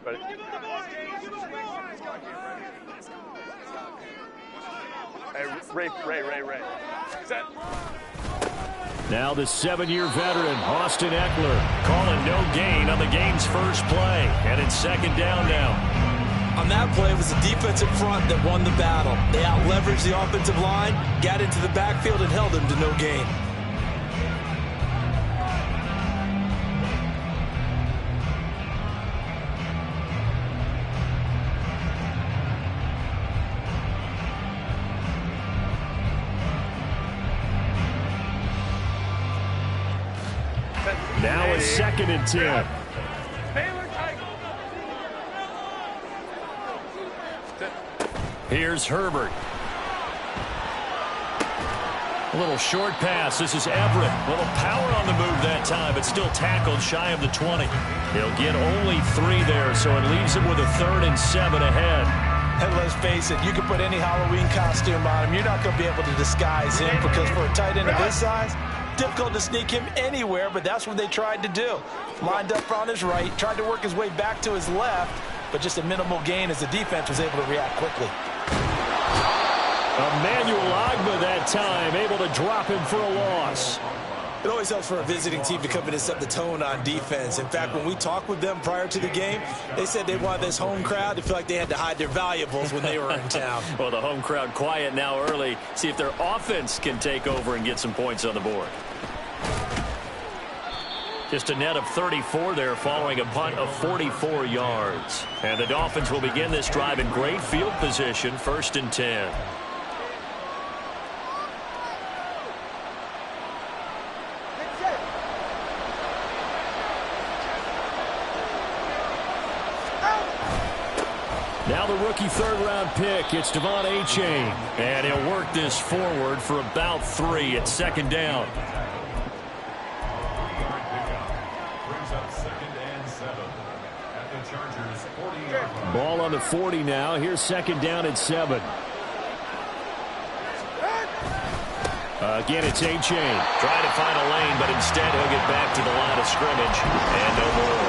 Ready? Hey, Ray. Set. Now the 7-year veteran, Austin Eckler, calling no gain on the game's first play. And it's second down now. On that play, it was the defensive front that won the battle. They out-leveraged the offensive line, got into the backfield, and held him to no gain. Now it's second and 10. Here's Herbert. A little short pass. This is Everett. A little power on the move that time, but still tackled shy of the 20. He'll get only 3 there, so it leaves him with a 3rd and 7 ahead. And let's face it, you can put any Halloween costume on him. You're not going to be able to disguise him because for a tight end of his size, difficult to sneak him anywhere, but that's what they tried to do. Lined up on his right, tried to work his way back to his left, but just a minimal gain as the defense was able to react quickly. Emmanuel Ogbah that time, able to drop him for a loss. It always helps for a visiting team to come in and set the tone on defense. In fact, when we talked with them prior to the game, they said they wanted this home crowd to feel like they had to hide their valuables when they were in town. Well, the home crowd quiet now early. See if their offense can take over and get some points on the board. Just a net of 34 there following a punt of 44 yards. And the Dolphins will begin this drive in great field position, 1st and 10. Now the rookie 3rd-round pick, it's Devon Achane. And he'll work this forward for about 3 at second down. Ball on the 40 now. Here's second down at 7. Again, it's Achane. Trying to find a lane, but instead he'll get back to the line of scrimmage. And no more.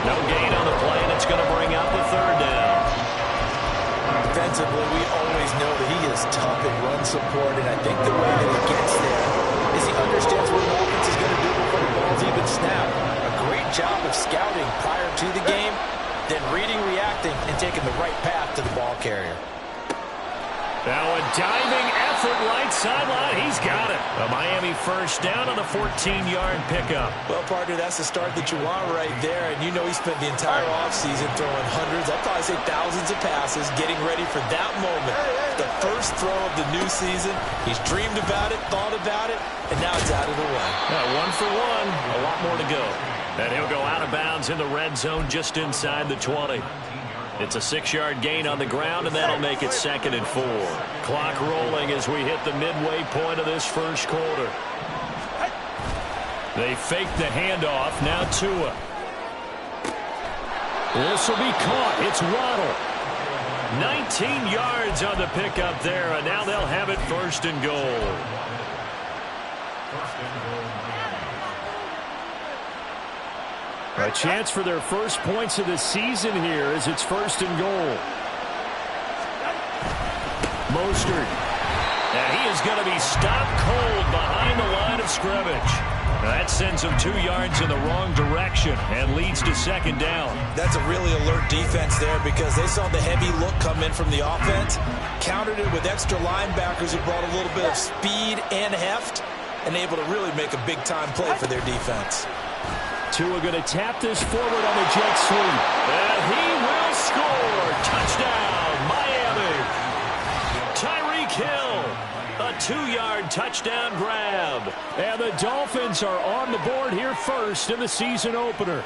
No gain on the play, and it's going to bring out the 3rd down. Defensively, we always know that he is tough in run support, and I think the way that he gets there is he understands what the offense is going to do before the ball's even snapped. A great job of scouting prior to the game, then reading, reacting, and taking the right path to the ball carrier. Now a diving effort right sideline. He's got it. A Miami first down on the 14-yard pickup. Well, partner, that's the start that you want right there. And you know he spent the entire offseason throwing hundreds, I'd probably say thousands of passes, getting ready for that moment. The first throw of the new season. He's dreamed about it, thought about it, and now it's out of the way. Now 1 for 1. A lot more to go. And he'll go out of bounds in the red zone just inside the 20. It's a 6-yard gain on the ground, and that'll make it 2nd and 4. Clock rolling as we hit the midway point of this first quarter. They fake the handoff. Now Tua. This will be caught. It's Waddle. 19 yards on the pickup there, and now they'll have it 1st and goal. A chance for their first points of the season here as it's 1st and goal. Mostert. And he is going to be stopped cold behind the line of scrimmage. That sends him 2 yards in the wrong direction and leads to 2nd down. That's a really alert defense there because they saw the heavy look come in from the offense, countered it with extra linebackers who brought a little bit of speed and heft, and able to really make a big-time play for their defense. Tua going to tap this forward on the jet sweep. And he will score. Touchdown, Miami. Tyreek Hill. A 2-yard touchdown grab. And the Dolphins are on the board here first in the season opener.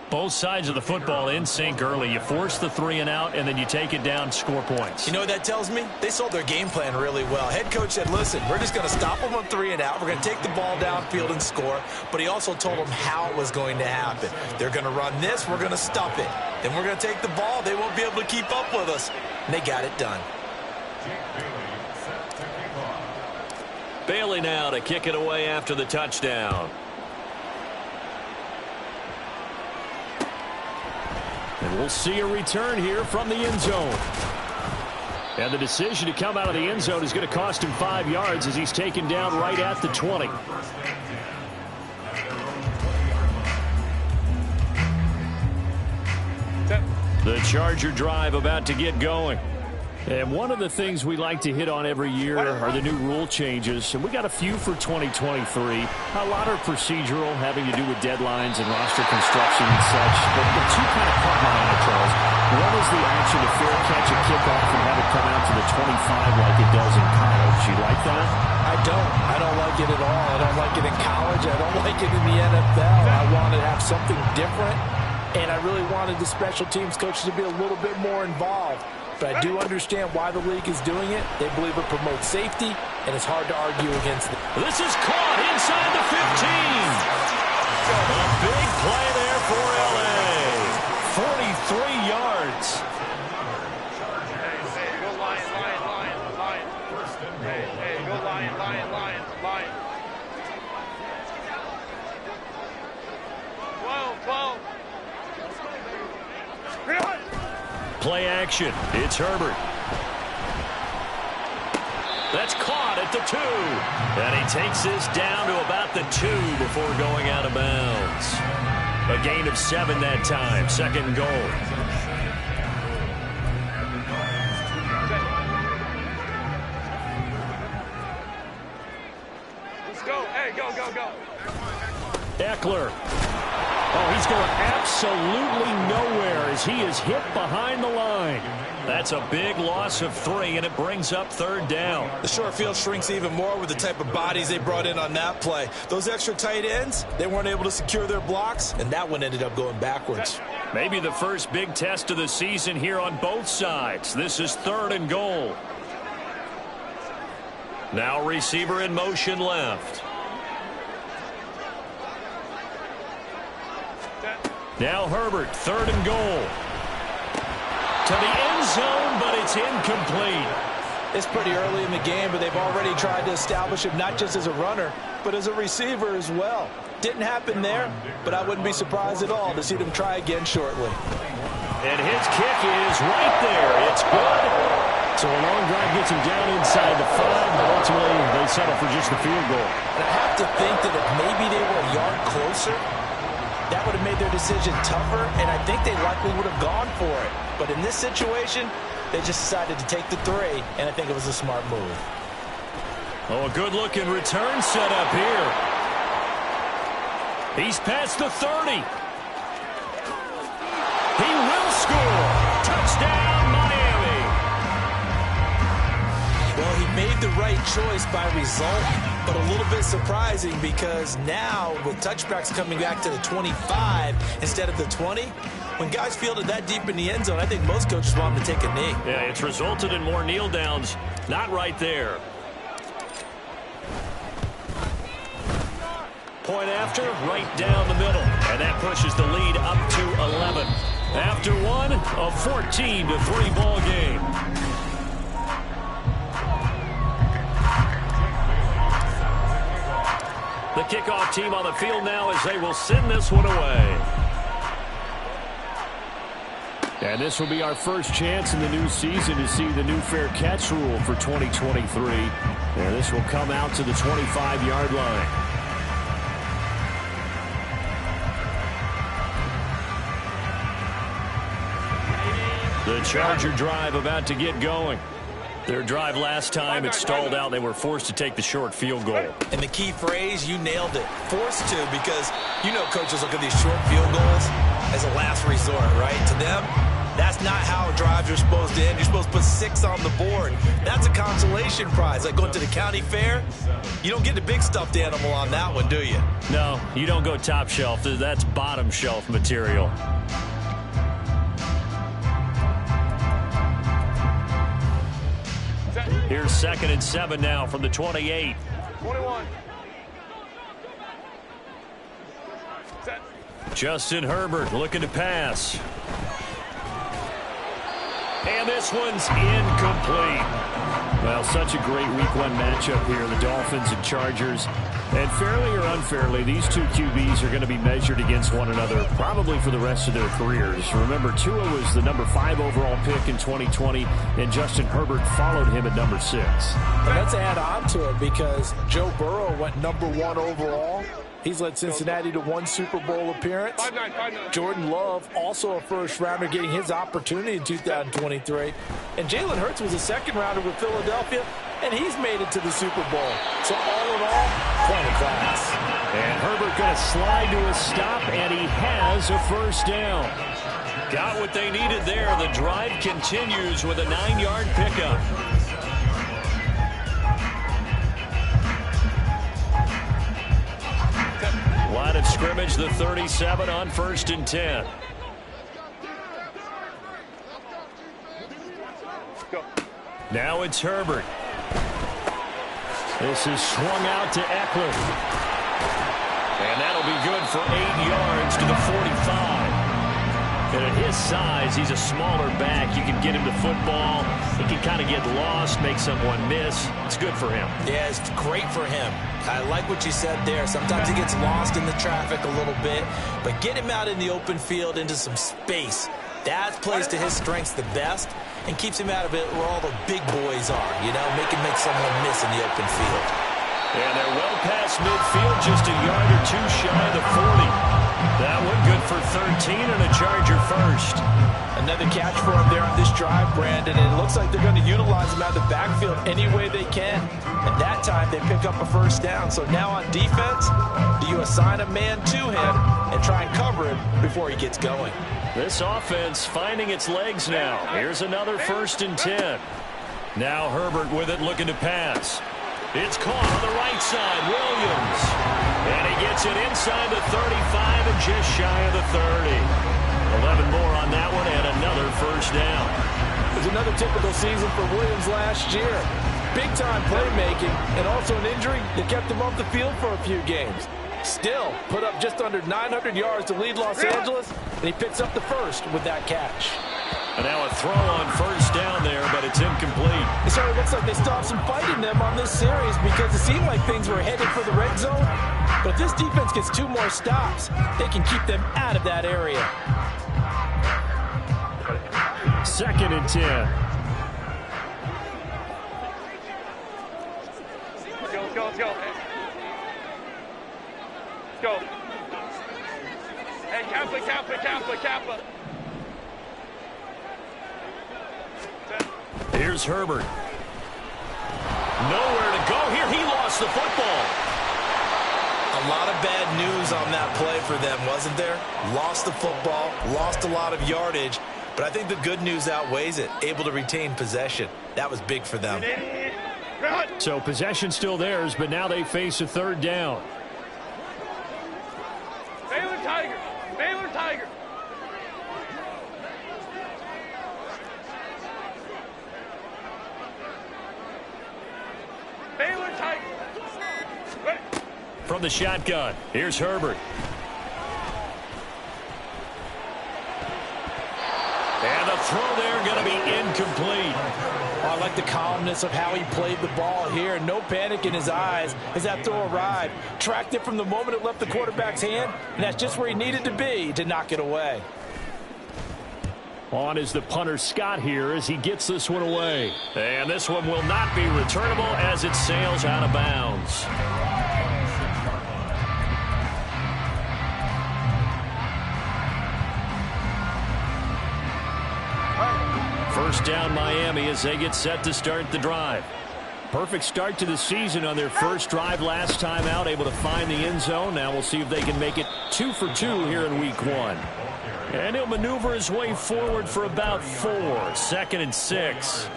Both sides of the football in sync early. You force the 3 and out, and then you take it down, score points. You know what that tells me? They sold their game plan really well. Head coach said, listen, we're just going to stop them on 3 and out. We're going to take the ball downfield and score. But he also told them how it was going to happen. They're going to run this. We're going to stop it. Then we're going to take the ball. They won't be able to keep up with us. And they got it done. Bailey now to kick it away after the touchdown. And we'll see a return here from the end zone. And the decision to come out of the end zone is going to cost him 5 yards as he's taken down right at the 20. The Charger drive about to get going. And one of the things we like to hit on every year are the new rule changes. And we got a few for 2023. A lot are procedural, having to do with deadlines and roster construction and such. But the two kind of caught my eye, Charles. One is the action to fair catch a kickoff and have it come out to the 25 like it does in college. You like that? I don't. I don't like it at all. I don't like it in college. I don't like it in the NFL. I want to have something different. And I really wanted the special teams coaches to be a little bit more involved. But I do understand why the league is doing it. They believe it promotes safety, and it's hard to argue against it. This is caught inside the 15. A big play there for L.A. 43 yards. Hey, go Lion, Lion, Lion, Lion. Hey, go Lion, Lion, Lion, Lion. 12. Play action. It's Herbert. That's caught at the 2. And he takes this down to about the 2 before going out of bounds. A gain of 7 that time. 2nd and goal. Let's go. Hey, go. Eckler. Oh, he's going absolutely nowhere as he is hit behind the line. That's a big loss of 3, and it brings up 3rd down. The short field shrinks even more with the type of bodies they brought in on that play. Those extra tight ends, they weren't able to secure their blocks, and that one ended up going backwards. Maybe the first big test of the season here on both sides. This is 3rd and goal. Now receiver in motion left. Now Herbert, 3rd and goal. To the end zone, but it's incomplete. It's pretty early in the game, but they've already tried to establish him not just as a runner, but as a receiver as well. Didn't happen there, but I wouldn't be surprised at all to see them try again shortly. And his kick is right there. It's good. So a long drive gets him down inside the 5, but ultimately they settle for just the field goal. And I have to think that if maybe they were a yard closer, that would have made their decision tougher, and I think they likely would have gone for it. But in this situation, they just decided to take the 3, and I think it was a smart move. Oh, a good-looking return set up here. He's past the 30. He will score. Touchdown, Miami. Well, he made the right choice by result, but a little bit surprising because now with touchbacks coming back to the 25 instead of the 20, when guys fielded that deep in the end zone, I think most coaches want them to take a knee. Yeah, it's resulted in more kneel downs. Not right there. Point after, right down the middle. And that pushes the lead up to 11. After one, a 14-3 ball game. The kickoff team on the field now as they will send this one away. And this will be our first chance in the new season to see the new fair catch rule for 2023. And this will come out to the 25-yard line. The Charger drive about to get going. Their drive last time, it stalled out. They were forced to take the short field goal. And the key phrase, you nailed it. Forced to, because you know coaches look at these short field goals as a last resort, right? To them, that's not how drives are supposed to end. You're supposed to put 6 on the board. That's a consolation prize. Like going to the county fair, you don't get the big stuffed animal on that one, do you? No, you don't go top shelf. That's bottom shelf material. Here's 2nd and 7 now from the 28. 21. Set. Justin Herbert looking to pass. And this one's incomplete. Well, such a great week one matchup here, the Dolphins and Chargers. And fairly or unfairly, these two QBs are going to be measured against one another probably for the rest of their careers. Remember, Tua was the number 5 overall pick in 2020, and Justin Herbert followed him at number 6. And let's add on to it because Joe Burrow went number 1 overall. He's led Cincinnati to 1 Super Bowl appearance. 5'9". Jordan Love, also a first-rounder, getting his opportunity in 2023. And Jalen Hurts was a second-rounder with Philadelphia, and he's made it to the Super Bowl. So all in all, plenty class. And Herbert going to slide to a stop, and he has a first down. Got what they needed there. The drive continues with a 9-yard pickup. Line of scrimmage, the 37 on 1st and 10. Go. Now it's Herbert. This is swung out to Eckler. And that'll be good for 8 yards to the 45. And at his size, he's a smaller back. You can get him to football. He can kind of get lost, make someone miss. It's good for him. Yeah, it's great for him. I like what you said there. Sometimes he gets lost in the traffic a little bit, but get him out in the open field into some space. That plays to his strengths the best and keeps him out of it where all the big boys are, you know, make someone miss in the open field. And they're well past midfield, just a yard or two shy of the 40. That one good for 13 and a Charger first. Another catch for him there on this drive, Brandon, and it looks like they're going to utilize him out of the backfield any way they can. And that time they pick up a first down. So now on defense, do you assign a man to him and try and cover him before he gets going? This offense finding its legs now. Here's another 1st and 10. Now Herbert with it, looking to pass. It's caught on the right side, Williams. And he gets it inside the 35 and just shy of the 30. 11 more on that one and another first down. It was another typical season for Williams last year. Big-time playmaking and also an injury that kept him off the field for a few games. Still put up just under 900 yards to lead Los Angeles, and he picks up the first with that catch. And now a throw on first down there, but it's incomplete. It certainly looks like they still have some fight in them on this series because it seemed like things were headed for the red zone. But if this defense gets 2 more stops, they can keep them out of that area. 2nd and 10. Let's go. Let's go. Hey, Kappa. Here's Herbert. Nowhere to go here. He lost the football. A lot of bad news on that play for them, wasn't there? Lost the football, lost a lot of yardage, but I think the good news outweighs it. Able to retain possession. That was big for them. So possession still theirs, but now they face a 3rd down. Baylor Tiger. From the shotgun, here's Herbert. And the throw there going to be incomplete. I like the calmness of how he played the ball here. No panic in his eyes as that throw arrived. Tracked it from the moment it left the quarterback's hand, and that's just where he needed to be to knock it away. On is the punter Scott here as he gets this one away. And this one will not be returnable as it sails out of bounds. First down Miami as they get set to start the drive. Perfect start to the season on their first drive last time out, able to find the end zone. Now we'll see if they can make it 2 for 2 here in week 1. And he'll maneuver his way forward for about 4. 2nd and 6.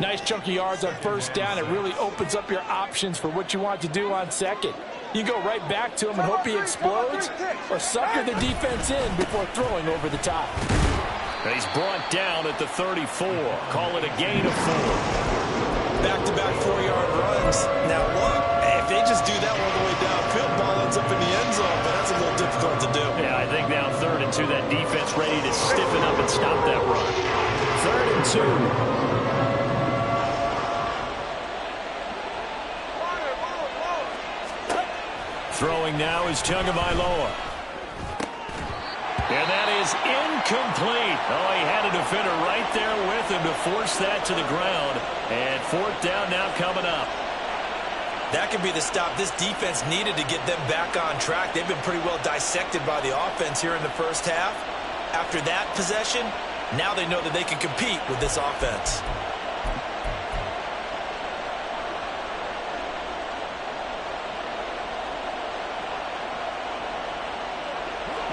Nice chunk of yards on first down. It really opens up your options for what you want to do on second. You go right back to him and hope he explodes, or sucker the defense in before throwing over the top. He's brought down at the 34. Call it a gain of 4. Back-to-back 4-yard runs. Now what? If they just do that all the way downfield, ball ends up in the end zone, but that's a little difficult to do. Yeah, I think now 3rd and 2, that defense ready to stiffen up and stop that run. 3rd and 2. Throwing now is Tagovailoa. And that is incomplete. Oh, he had a defender right there with him to force that to the ground. And fourth down now coming up. That could be the stop this defense needed to get them back on track. They've been pretty well dissected by the offense here in the first half. After that possession, now they know that they can compete with this offense.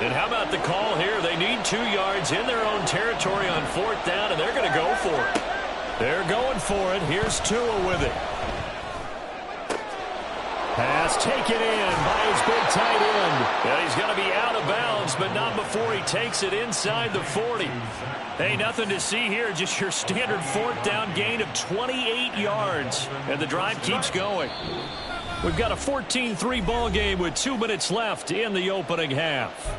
And how about the call here? They need 2 yards in their own territory on fourth down, and they're going to go for it. They're going for it. Here's Tua with it. Pass taken in by his big tight end. Yeah, he's going to be out of bounds, but not before he takes it inside the 40. Hey, nothing to see here. Just your standard fourth down gain of 28 yards. And the drive keeps going. We've got a 14-3 ball game with 2 minutes left in the opening half.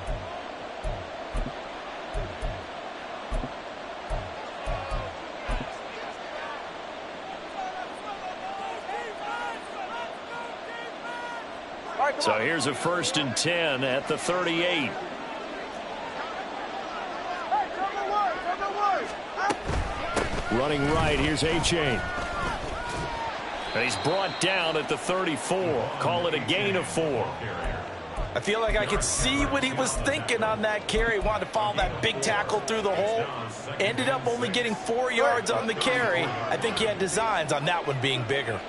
So here's a 1st and 10 at the 38. Running right, here's A-Chain. And he's brought down at the 34. Call it a gain of 4. I feel like I could see what he was thinking on that carry. Wanted to follow that big tackle through the hole. Ended up only getting 4 yards on the carry. I think he had designs on that one being bigger.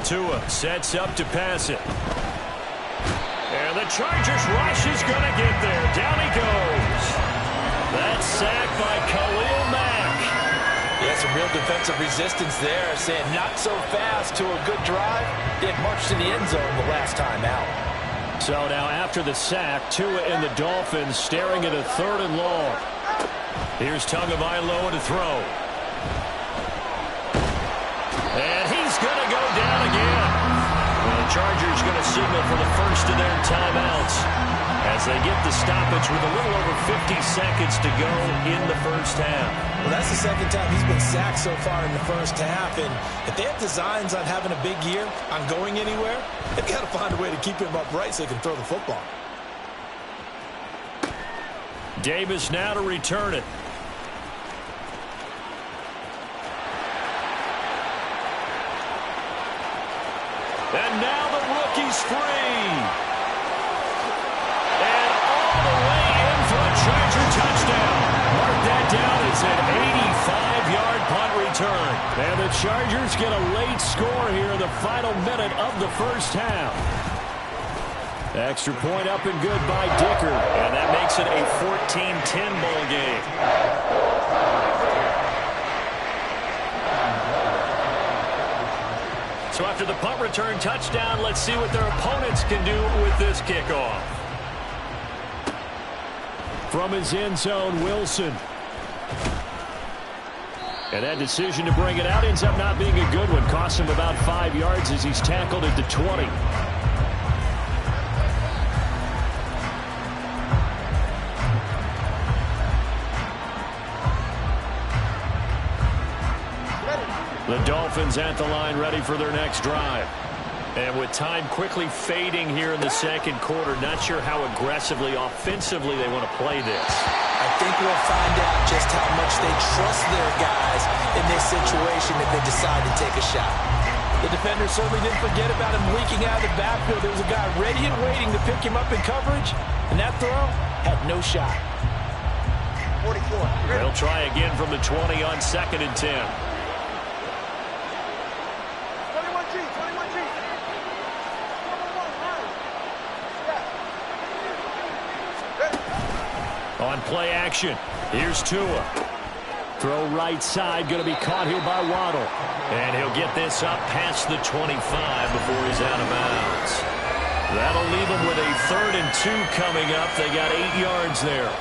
Tua sets up to pass it. And the Chargers rush is going to get there. Down he goes. That's sacked by Khalil Mack. Yeah, some real defensive resistance there. Saying not so fast to a good drive. Didn't march to the end zone the last time out. So now after the sack, Tua and the Dolphins staring at a 3rd and long. Here's Tagovailoa to throw. And he's going to go down again. Well, the Chargers going to signal for the first of their timeouts as they get the stoppage with a little over 50 seconds to go in the first half. Well, that's the second time he's been sacked so far in the first half. And if they have designs on having a big year, on going anywhere, they've got to find a way to keep him upright so they can throw the football. Davis now to return it. And now the rookie's free. And all the way in for a Charger touchdown. Mark that down as an 85-yard punt return. And the Chargers get a late score here in the final minute of the first half. Extra point up and good by Dicker. And that makes it a 14-10 ball game. So after the punt return touchdown, let's see what their opponents can do with this kickoff. From his end zone, Wilson. And that decision to bring it out ends up not being a good one. Costs him about 5 yards as he's tackled at the 20. The Dolphins at the line ready for their next drive. And with time quickly fading here in the second quarter, not sure how aggressively, offensively they want to play this. I think we'll find out just how much they trust their guys in this situation if they decide to take a shot. The defender certainly didn't forget about him leaking out of the backfield. There was a guy ready and waiting to pick him up in coverage, and that throw had no shot. 44. They'll try again from the 20 on 2nd and 10. On play action, here's Tua. Throw right side, going to be caught here by Waddle. And he'll get this up past the 25 before he's out of bounds. That'll leave them with a 3rd and 2 coming up. They got 8 yards there.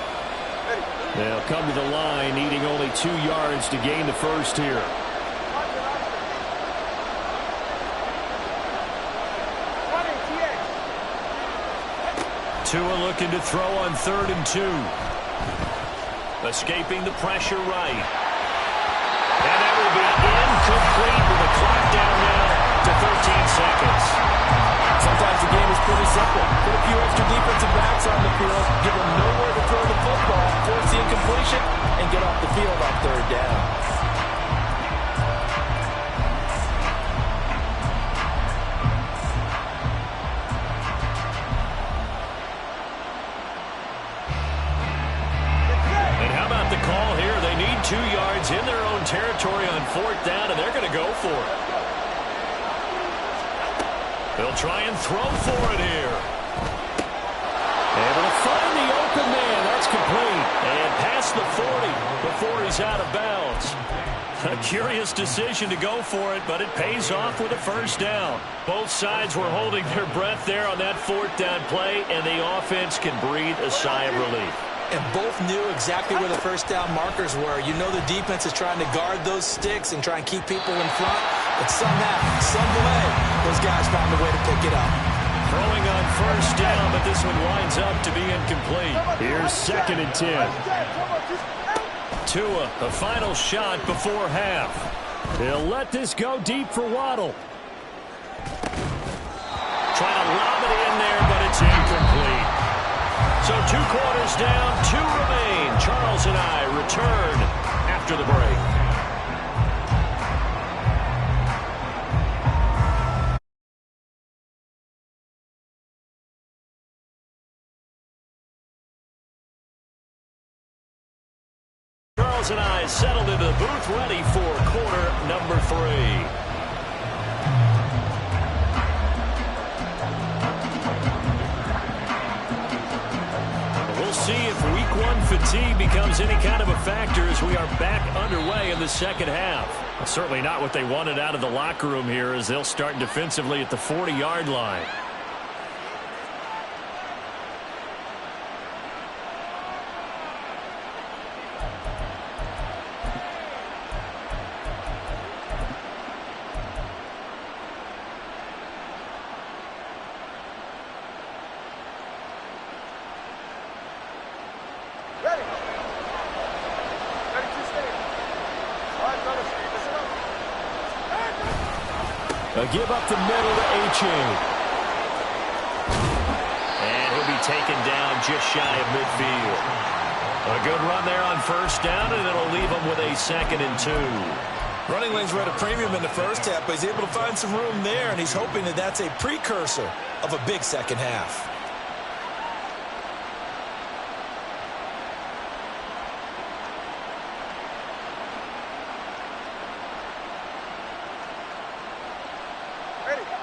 They'll come to the line, needing only 2 yards to gain the first here. Tua looking to throw on 3rd and 2. Escaping the pressure right. backfield, give them nowhere to throw the football, force the incompletion, and get off the field on third down. And how about the call here? They need 2 yards in their own territory on fourth down, and they're going to go for it. They'll try and throw for it here. Able to find the open man. That's complete. And past the 40 before he's out of bounds. A curious decision to go for it, but it pays off with a first down. Both sides were holding their breath there on that fourth down play, and the offense can breathe a sigh of relief. And both knew exactly where the first down markers were. You know the defense is trying to guard those sticks and try and keep people in front. But somehow, some way, those guys found a way to pick it up. Throwing on first down, but this one winds up to be incomplete. Here's 2nd and 10. Tua, the final shot before half. He'll let this go deep for Waddle. Trying to lob it in there, but it's incomplete. So 2 quarters down, 2 remain. Charles and I return after the break. Charles and I settled into the booth, ready for quarter number 3. We'll see if week 1 fatigue becomes any kind of a factor as we are back underway in the second half. Well, certainly not what they wanted out of the locker room here as they'll start defensively at the 40-yard line. A give up the middle to H.A. And he'll be taken down just shy of midfield. A good run there on first down, and it'll leave him with a 2nd and 2. Running lanes were at a premium in the first half, but he's able to find some room there, and he's hoping that that's a precursor of a big second half.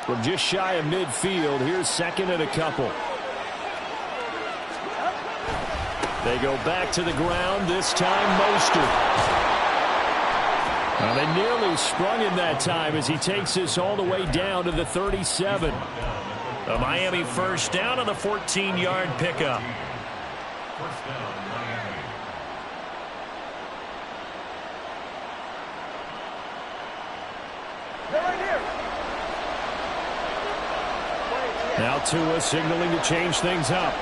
From just shy of midfield, here's 2nd and a couple. They go back to the ground, this time Mostert. Well, they nearly sprung him that time as he takes this all the way down to the 37. A Miami first down on the 14-yard pickup. Now Tua signaling to change things up.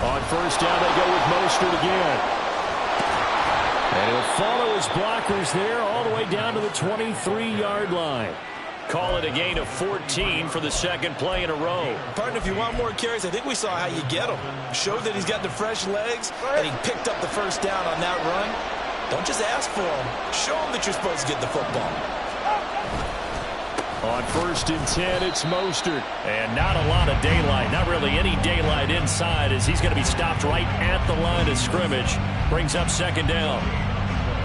On first down, they go with Mostert again. And he'll follow his blockers there all the way down to the 23-yard line. Call it a gain of 14 for the 2nd play in a row. Partner, if you want more carries, I think we saw how you get him. Showed that he's got the fresh legs, and he picked up the first down on that run. Don't just ask for him. Show him that you're supposed to get the football. On 1st and 10, it's Mostert. And not a lot of daylight. Not really any daylight inside as he's going to be stopped right at the line of scrimmage. Brings up 2nd down.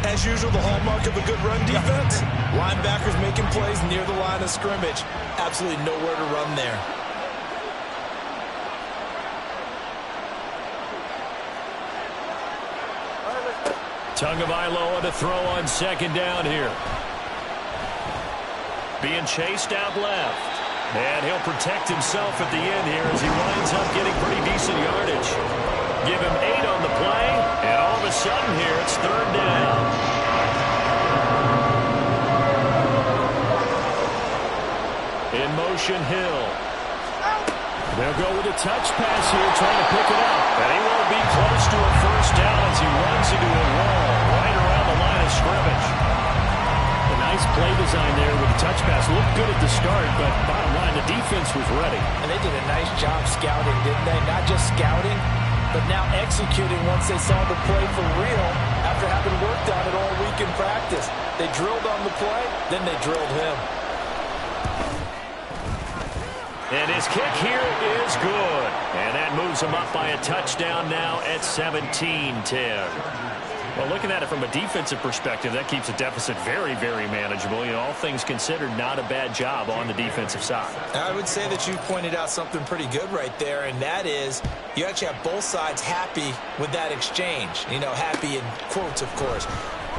As usual, the hallmark of a good run defense. Linebackers making plays near the line of scrimmage. Absolutely nowhere to run there. Tagovailoa to throw on 2nd down here. Being chased out left. And he'll protect himself at the end here as he winds up getting pretty decent yardage. Give him 8 on the play, and all of a sudden here it's 3rd down. In motion, Hill. They'll go with a touch pass here, trying to pick it up. And he won't be close to a first down as he runs into a wall right around the line of scrimmage. A nice play design there with the touch pass. Looked good at the start, but bottom line, the defense was ready. And they did a nice job scouting, didn't they? Not just scouting, but now executing once they saw the play for real after having worked on it all week in practice. They drilled on the play, then they drilled him. And his kick here is good. And that moves him up by a touchdown now at 17-10. Well, looking at it from a defensive perspective, that keeps the deficit very, very manageable. You know, all things considered, not a bad job on the defensive side. I would say that you pointed out something pretty good right there, and that is you actually have both sides happy with that exchange. You know, happy in quotes, of course.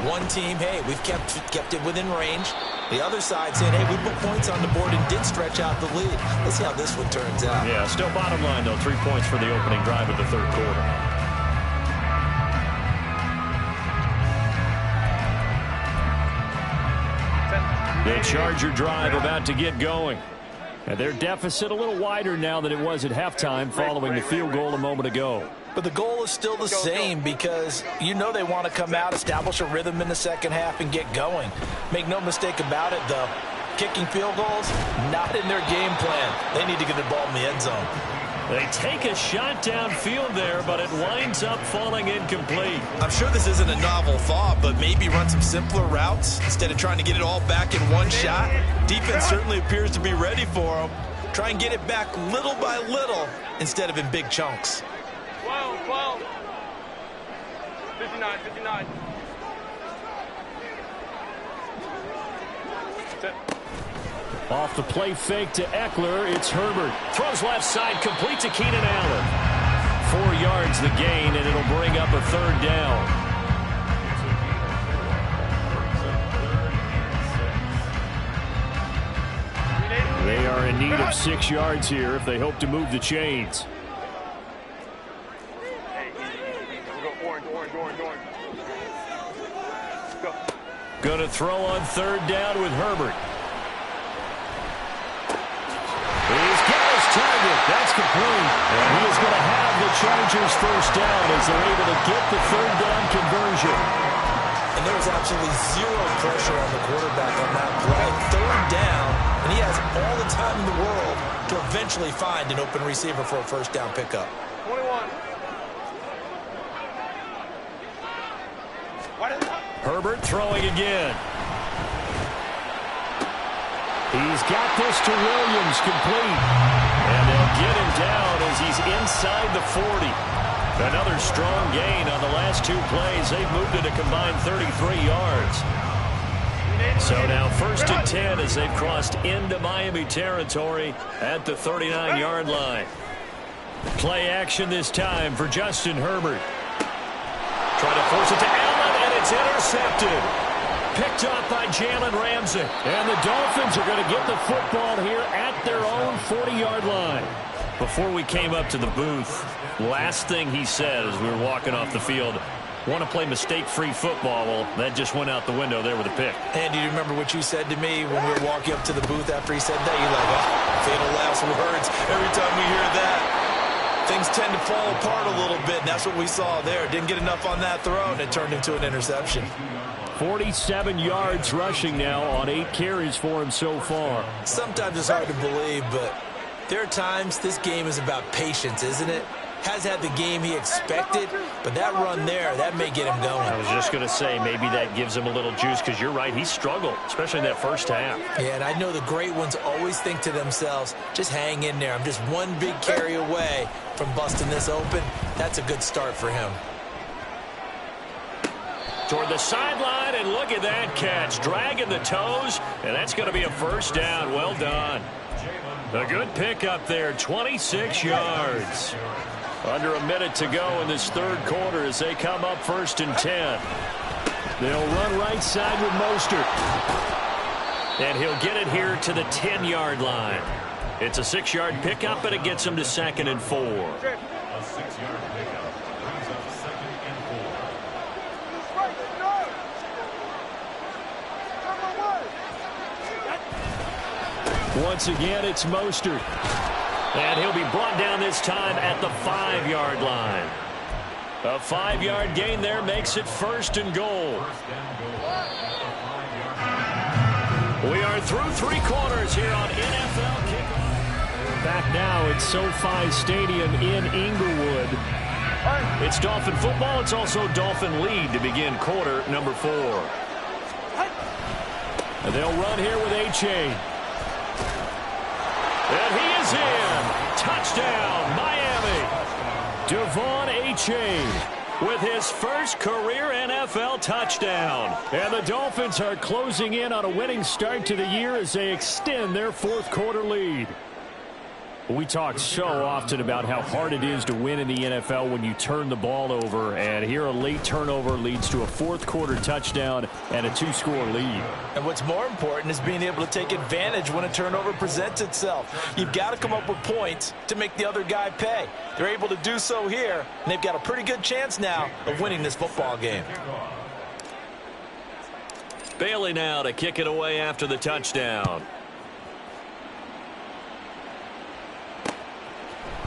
One team, hey, we've kept it within range. The other side saying, hey, we put points on the board and did stretch out the lead. Let's see how this one turns out. Yeah, still bottom line, though, 3 points for the opening drive of the third quarter. The Charger drive about to get going. And their deficit a little wider now than it was at halftime following the field goal a moment ago. But the goal is still the same because you know they want to come out, establish a rhythm in the second half, and get going. Make no mistake about it, though. Kicking field goals, not in their game plan. They need to get the ball in the end zone. They take a shot downfield there, but it winds up falling incomplete. I'm sure this isn't a novel thought, but maybe run some simpler routes instead of trying to get it all back in one shot. Defense certainly appears to be ready for them. Try and get it back little by little instead of in big chunks. 12. 59. Off the play fake to Eckler, it's Herbert. Throws left side, complete to Keenan Allen. 4 yards the gain, and it'll bring up a third down. They are in need of 6 yards here if they hope to move the chains. Going to throw on third down with Herbert. He's got his target. That's complete. And he is going to have the Chargers first down as they're able to get the third down conversion. And there was absolutely zero pressure on the quarterback on that play. Third down, and he has all the time in the world to eventually find an open receiver for a first down pickup. 21. Herbert throwing again. He's got this to Williams, complete. And they'll get him down as he's inside the 40. Another strong gain on the last 2 plays. They've moved it a combined 33 yards. So now 1st and 10 as they've crossed into Miami territory at the 39-yard line. Play action this time for Justin Herbert. Trying to force it to Allen, and it's intercepted. Picked up by Jalen Ramsey. And the Dolphins are going to get the football here at their own 40-yard line. Before we came up to the booth, last thing he said as we were walking off the field, want to play mistake-free football. Well, that just went out the window there with a pick. And do you remember what you said to me when we were walking up to the booth after he said that? You're like, oh, fatal last words. Every time we hear that, things tend to fall apart a little bit, and that's what we saw there. Didn't get enough on that throw, and it turned into an interception. 47 yards rushing now on 8 carries for him so far. Sometimes it's hard to believe, but there are times this game is about patience, isn't it? Has had the game he expected, but that run there, that may get him going. I was just going to say, maybe that gives him a little juice, because you're right, he struggled, especially in that first half. Yeah, and I know the great ones always think to themselves, just hang in there. I'm just one big carry away from busting this open. That's a good start for him. Toward the sideline, and look at that catch. Dragging the toes, and that's going to be a first down. Well done. A good pickup there, 26 yards. Under a minute to go in this third quarter as they come up 1st and 10. They'll run right side with Mostert. And he'll get it here to the 10-yard line. It's a 6-yard pickup, and it gets him to 2nd and 4. Once again, it's Mostert. And he'll be brought down this time at the 5-yard line. A 5-yard gain there makes it 1st and goal. We are through 3 quarters here on NFL Kickoff. Back now at SoFi Stadium in Inglewood. It's Dolphin football. It's also Dolphin lead to begin quarter number 4. And they'll run here with A-Chain. And he is in. Touchdown, Miami. Devon A-Chain with his first career NFL touchdown. And the Dolphins are closing in on a winning start to the year as they extend their 4th quarter lead. We talk so often about how hard it is to win in the NFL when you turn the ball over, and here a late turnover leads to a 4th quarter touchdown and a 2-score lead. And what's more important is being able to take advantage when a turnover presents itself. You've got to come up with points to make the other guy pay. They're able to do so here, and they've got a pretty good chance now of winning this football game. Bailey now to kick it away after the touchdown.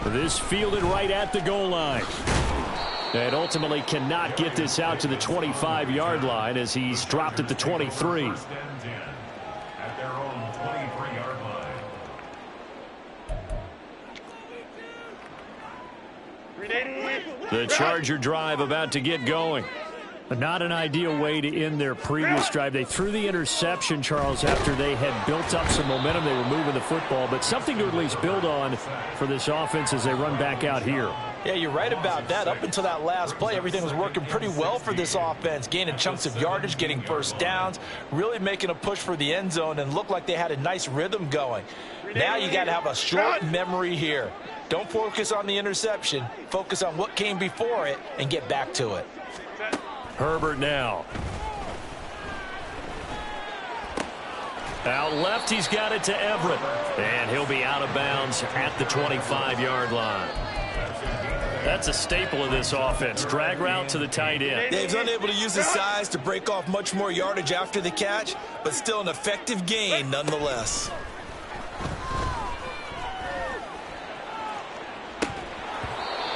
This fielded right at the goal line. And ultimately cannot get this out to the 25-yard line as he's dropped at the 23. The Charger drive about to get going. Not an ideal way to end their previous drive. They threw the interception, Charles, after they had built up some momentum. They were moving the football, but something to at least build on for this offense as they run back out here. Yeah, you're right about that. Up until that last play, everything was working pretty well for this offense, gaining chunks of yardage, getting first downs, really making a push for the end zone, and looked like they had a nice rhythm going. Now you got to have a short memory here. Don't focus on the interception. Focus on what came before it and get back to it. Herbert now. Out left, he's got it to Everett. And he'll be out of bounds at the 25-yard line. That's a staple of this offense. Drag route to the tight end. Dave's unable to use his size to break off much more yardage after the catch, but still an effective gain nonetheless.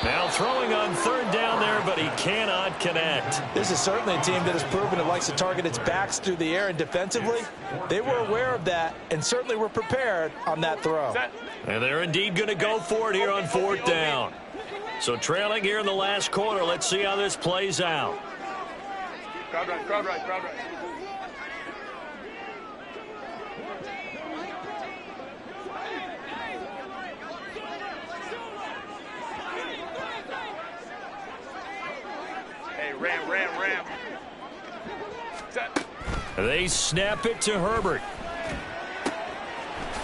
Now throwing on 3rd down there, but he cannot connect. This is certainly a team that has proven it likes to target its backs through the air, and defensively, they were aware of that and certainly were prepared on that throw. And they're indeed going to go for it here on 4th down. So trailing here in the last quarter, let's see how this plays out. Crowd right, crowd right, crowd right. Ram. They snap it to Herbert.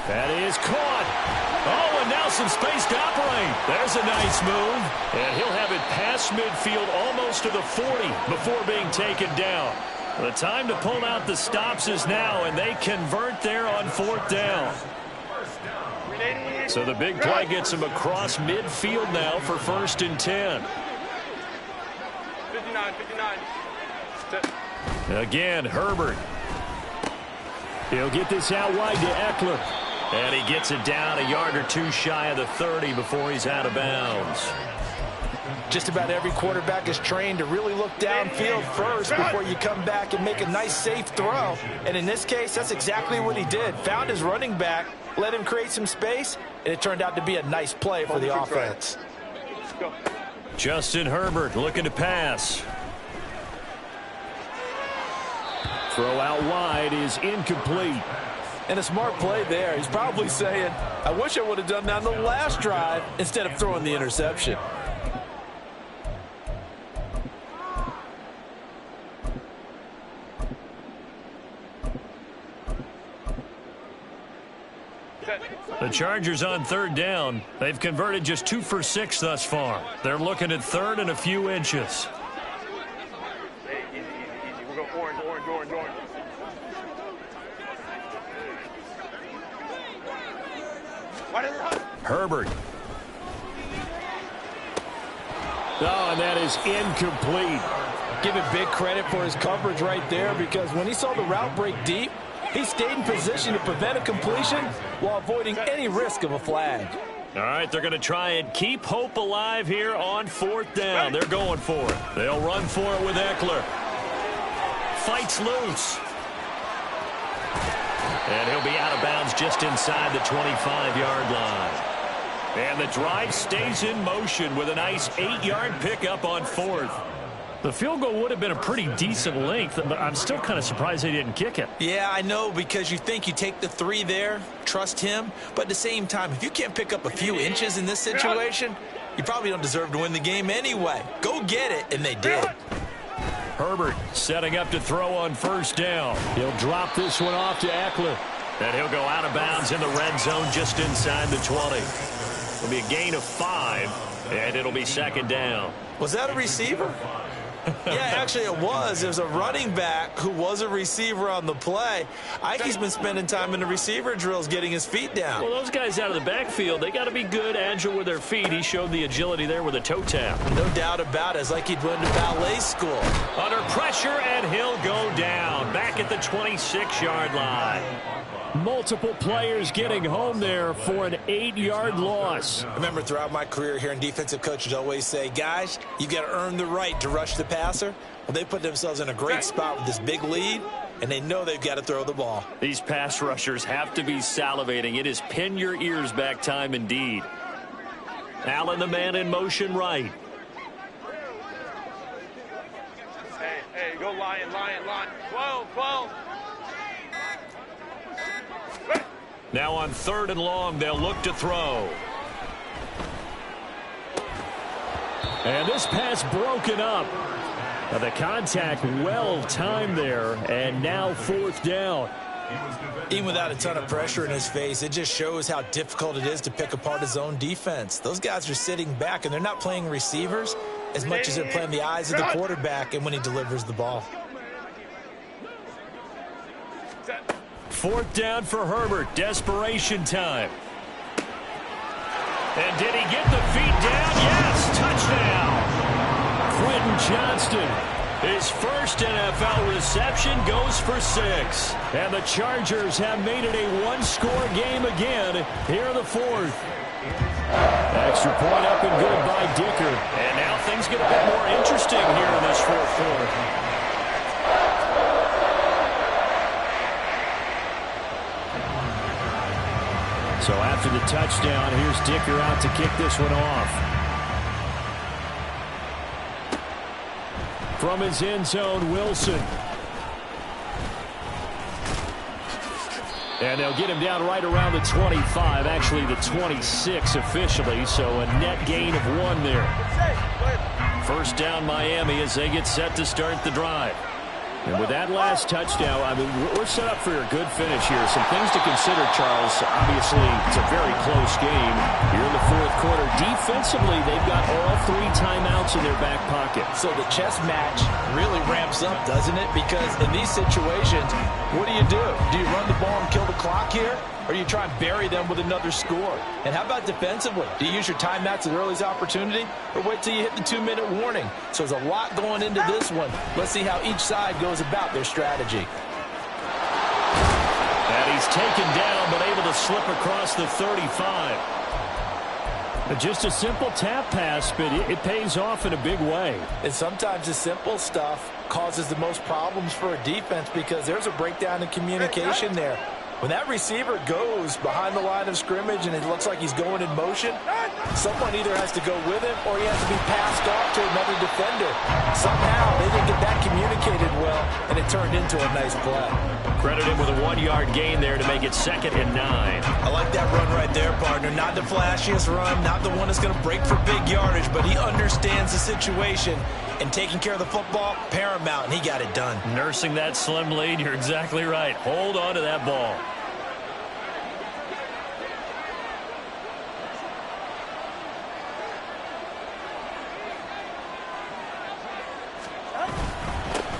That is caught. Oh, and now some space to operate. There's a nice move. And he'll have it past midfield almost to the 40 before being taken down. The time to pull out the stops is now, and they convert there on 4th down. So the big play gets him across midfield now for 1st and 10. 59. Again, Herbert. He'll get this out wide to Eckler. And he gets it down a yard or 2 shy of the 30 before he's out of bounds. Just about every quarterback is trained to really look downfield first before you come back and make a nice, safe throw. And in this case, that's exactly what he did. Found his running back, let him create some space, and it turned out to be a nice play for the offense. Justin Herbert looking to pass. Throw out wide is incomplete. And a smart play there. He's probably saying, I wish I would have done that on the last drive instead of throwing the interception. The Chargers on 3rd down. They've converted just 2 for 6 thus far. They're looking at 3rd and a few inches. Hey, easy. We're going orange. Herbert. Oh, and that is incomplete. Give it big credit for his coverage right there, because when he saw the route break deep, he stayed in position to prevent a completion while avoiding any risk of a flag. All right, they're going to try and keep hope alive here on 4th down. They're going for it. They'll run for it with Eckler. Fights loose. And he'll be out of bounds just inside the 25-yard line. And the drive stays in motion with a nice 8-yard pickup on 4th. The field goal would have been a pretty decent length, but I'm still kind of surprised they didn't kick it. Yeah, I know, because you think you take the 3 there, trust him. But at the same time, if you can't pick up a few inches in this situation, you probably don't deserve to win the game anyway. Go get it, and they did. Herbert setting up to throw on 1st down. He'll drop this one off to Eckler. And he'll go out of bounds in the red zone just inside the 20. It'll be a gain of 5, and it'll be 2nd down. Was that a receiver? Yeah, actually it was. It was a running back who was a receiver on the play. I think he's been spending time in the receiver drills getting his feet down. Well, those guys out of the backfield, they got to be good, agile with their feet. He showed the agility there with a toe tap. No doubt about it. It's like he'd went to ballet school. Under pressure, and he'll go down. Back at the 26-yard line. Multiple players getting home there for an 8-yard loss. I remember throughout my career hearing defensive coaches always say, guys, you got to earn the right to rush the passer. Well, they put themselves in a great spot with this big lead, and they know they've got to throw the ball. These pass rushers have to be salivating. It is pin your ears back time indeed. Allen, the man in motion right. Hey, go Lion. 12. Now on 3rd and long, they'll look to throw. And this pass broken up. Now the contact well timed there, and now 4th down. Even without a ton of pressure in his face, it just shows how difficult it is to pick apart his own defense. Those guys are sitting back, and they're not playing receivers as much as they're playing the eyes of the quarterback and when he delivers the ball. 4th down for Herbert. Desperation time. And did he get the feet down? Yes, touchdown. Quentin Johnston. His first NFL reception goes for 6. And the Chargers have made it a one-score game again here in the 4th. Extra point up and good by Dicker. And now things get a bit more interesting here in this 4th quarter. So after the touchdown, here's Dicker out to kick this one off. From his end zone, Wilson. And they'll get him down right around the 25, actually the 26 officially, so a net gain of 1 there. 1st down Miami as they get set to start the drive. And with that last touchdown, I mean, we're set up for a good finish here. Some things to consider, Charles. Obviously, it's a very close game. Here in the 4th quarter, defensively, they've got all 3 timeouts in their back pocket. So the chess match really ramps up, doesn't it? Because in these situations, what do? Do you run the ball and kill the clock here? Or you try and bury them with another score? And how about defensively? Do you use your timeouts at the earliest opportunity, or wait till you hit the 2-minute warning? So there's a lot going into this one. Let's see how each side goes about their strategy. And he's taken down, but able to slip across the 35. Just a simple tap pass, but it pays off in a big way. And sometimes the simple stuff causes the most problems for a defense because there's a breakdown in communication there. When that receiver goes behind the line of scrimmage and it looks like he's going in motion, someone either has to go with him or he has to be passed off to another defender. Somehow they didn't get that communicated well, and it turned into a nice play. Credit him with a 1-yard gain there to make it 2nd and 9. I like that run right there, partner. Not the flashiest run, not the one that's going to break for big yardage, but he understands the situation, and taking care of the football, paramount, and he got it done. Nursing that slim lead, you're exactly right. Hold on to that ball.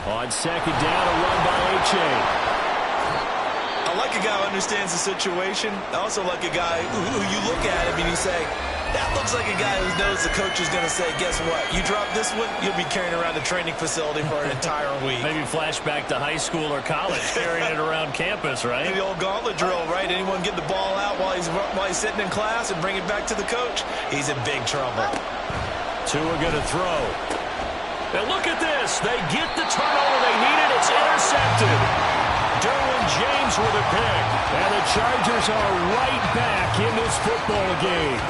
On 2nd down, a run by H.A. I like a guy who understands the situation. I also like a guy who you look at him and you say, that looks like a guy who knows the coach is going to say, guess what? You drop this one, you'll be carrying around the training facility for an entire week. Maybe flashback to high school or college, carrying it around campus, right? The old gauntlet drill, right? Anyone get the ball out while he's sitting in class and bring it back to the coach? He's in big trouble. Tua going to throw. And look at this. They get the turnover they needed. It's intercepted. Derwin James with a pick. And the Chargers are right back in this football game.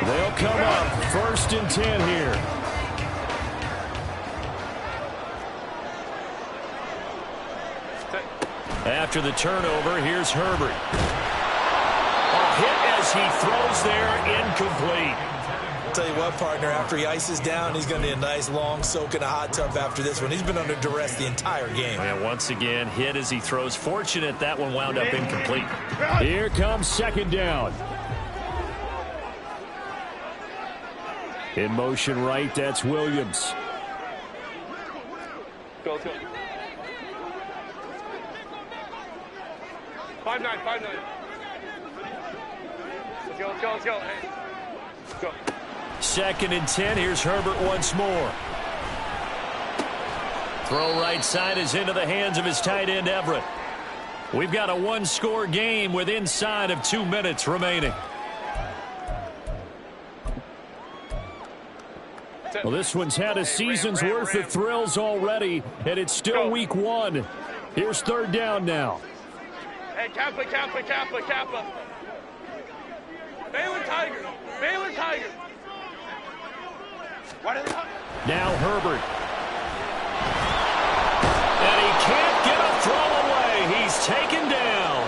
They'll come up 1st and 10 here. After the turnover, here's Herbert. A hit as he throws there, incomplete. Tell you what, partner, after he ices down, he's going to need a nice long soak in a hot tub after this one. He's been under duress the entire game. And once again, hit as he throws. Fortunate that one wound up incomplete. Here comes 2nd down. In motion right, that's Williams. Go, go. 5-9, 5-9. Let's go, let's go, let's go. Hey. Let's go. 2nd and 10. Here's Herbert once more. Throw right side is into the hands of his tight end, Everett. We've got a one-score game with inside of 2 minutes remaining. Well, this one's had a season's worth of thrills already, and it's still week 1. Here's 3rd down now. Hey, Kappa, Kappa, Kappa, Kappa. Baylor Tigers. Baylor Tigers. Now Herbert. And he can't get a throw away. He's taken down.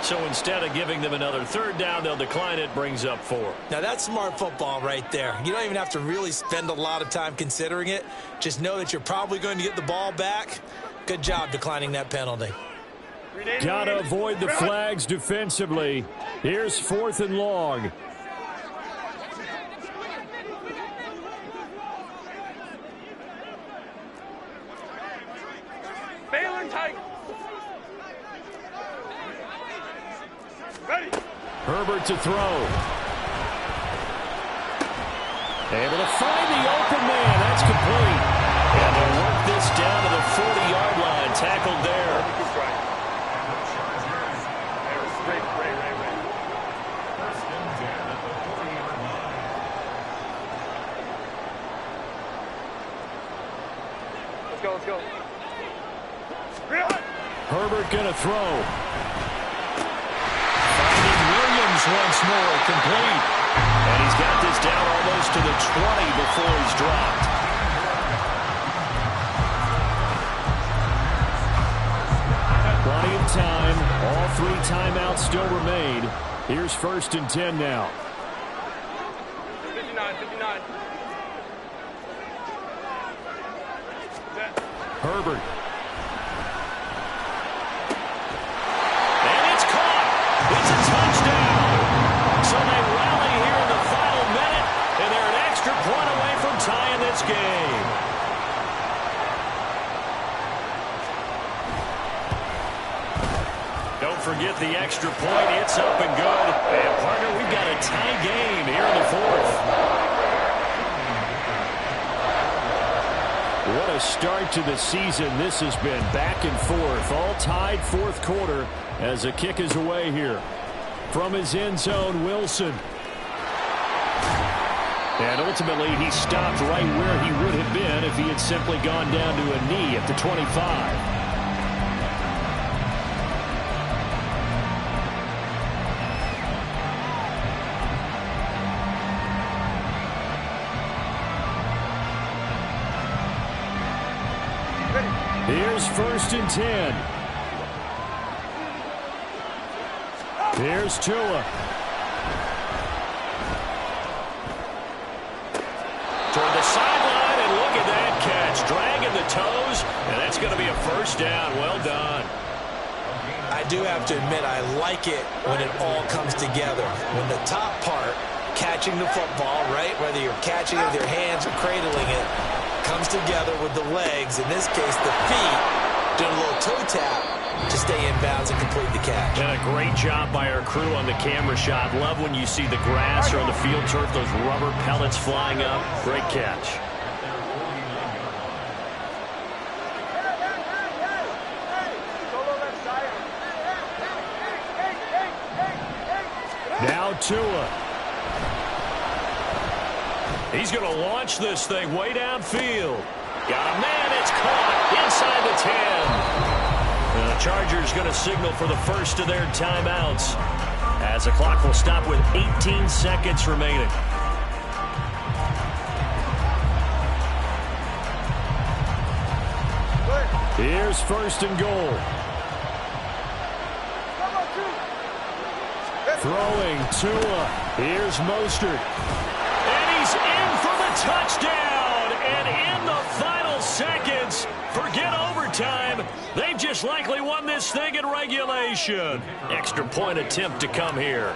So instead of giving them another 3rd down, they'll decline it, brings up 4. Now, that's smart football right there. You don't even have to really spend a lot of time considering it. Just know that you're probably going to get the ball back. Good job declining that penalty. Got to avoid the flags defensively. Here's 4th and long. Baylor Tigers. Ready. Herbert to throw. Able to find the open man. That's complete. And they'll work this down to the 40-yard line. Tackled there. Let's go, let's go. Herbert going to throw. Finding Williams once more, complete. And he's got this down almost to the 20 before he's dropped. Plenty of time. All 3 timeouts still remain. Here's 1st and 10 now. 59, 59. Herbert. And it's caught. It's a touchdown. So they rally here in the final minute, and they're an extra point away from tying this game. Don't forget the extra point. It's up and good. And, partner, we've got a tie game here in the 4th. What a start to the season. This has been back and forth. All tied 4th quarter as a kick is away here. From his end zone, Wilson. And ultimately, he stopped right where he would have been if he had simply gone down to a knee at the 25. Here's 1st and 10. Here's Tua. Toward the sideline, and look at that catch. Dragging the toes, and that's going to be a 1st down. Well done. I do have to admit, I like it when it all comes together. When the top part, catching the football, right, whether you're catching it with your hands or cradling it, comes together with the legs, in this case the feet, doing a little toe tap to stay in bounds and complete the catch. And a great job by our crew on the camera shot. Love when you see the grass or on the field turf, those rubber pellets flying up. Great catch. Now Tua. He's going to launch this thing way downfield. Got a man. It's caught inside the 10. And the Chargers going to signal for the first of their timeouts as the clock will stop with 18 seconds remaining. Here's first and goal. Throwing Tua. Here's Mostert. And he's in for the touchdown. And in the final seconds, forget overtime. They've just likely won this thing in regulation. Extra point attempt to come here.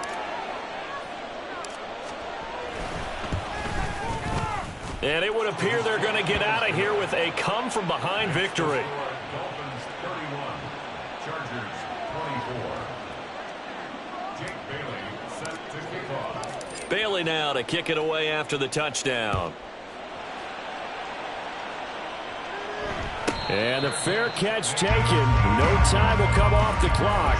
And it would appear they're going to get out of here with a come-from-behind victory. Dolphins 31, Chargers 24. Jake Bailey set to kick off. Bailey now to kick it away after the touchdown. And a fair catch taken. No time will come off the clock.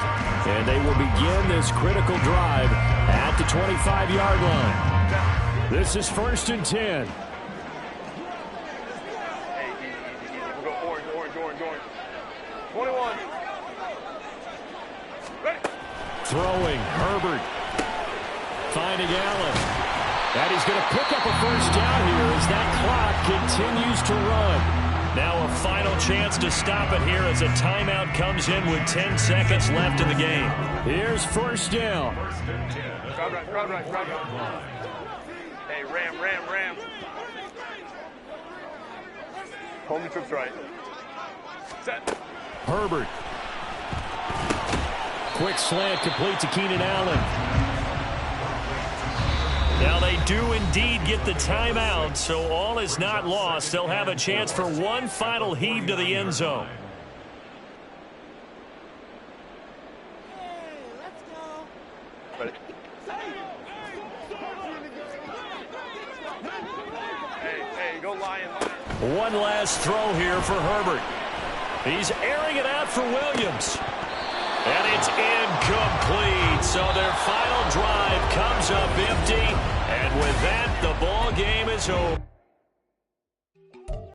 And they will begin this critical drive at the 25-yard line. This is first and 10. Hey, easy. We'll go orange. 21. Ready. Throwing, Herbert. Finding Allen. And he's going to pick up a first down here as that clock continues to run. Now a final chance to stop it here as a timeout comes in with 10 seconds left in the game. Here's first down. Crowd right. Hey, Ram. Hold your trips right. Set. Herbert. Quick slant complete to Keenan Allen. Now they do indeed get the timeout, so all is not lost. They'll have a chance for one final heave to the end zone. Ready. Hey, go Lion. One last throw here for Herbert. He's airing it out for Williams. And it's incomplete. So their final drive comes up empty. And with that, the ball game is over.